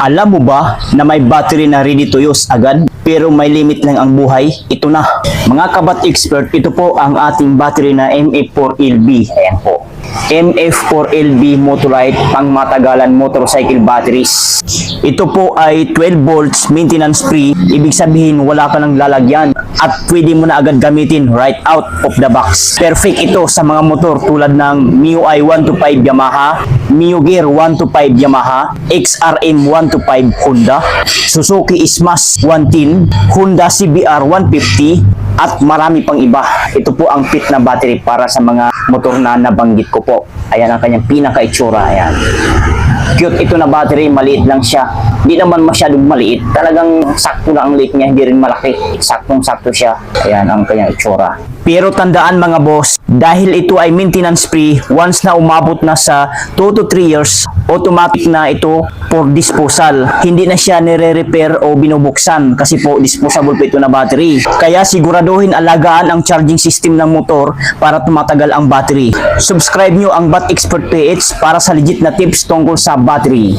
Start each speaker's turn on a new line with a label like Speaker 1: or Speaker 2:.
Speaker 1: Alam mo ba na may battery na ready to use agad pero may limit lang ang buhay? Ito na. Mga kabat expert, ito po ang ating battery na MF4LB. Ayan po. MF4LB Motorite pang matagalan motorcycle batteries. Ito po ay 12 volts, maintenance free. Ibig sabihin wala ka nang lalagyan at pwede mo na agad gamitin right out of the box. Perfect ito sa mga motor tulad ng MIUI 125 Yamaha, Mio Gear 125 Yamaha, XRM 125 Honda, Suzuki Smash 110, Honda CBR 150, at marami pang iba. Ito po ang fit na battery para sa mga motor na nabanggit ko po. Ayan ang kanyang pinaka-itsura. Ayan. Cute ito na battery, maliit lang siya. Hindi naman masyadong maliit. Talagang sakto lang ang liit niya, hindi rin malaki. Saktong-sakto siya. Ayan ang kanyang itsura. Pero tandaan mga boss, dahil ito ay maintenance free, once na umabot na sa 2 to 3 years, automatic na ito for disposal. Hindi na siya nire-repair o binubuksan kasi po disposable po ito na battery. Kaya siguraduhin alagaan ang charging system ng motor para tumatagal ang battery. Subscribe nyo ang Bat Expert PH para sa legit na tips tungkol sa battery.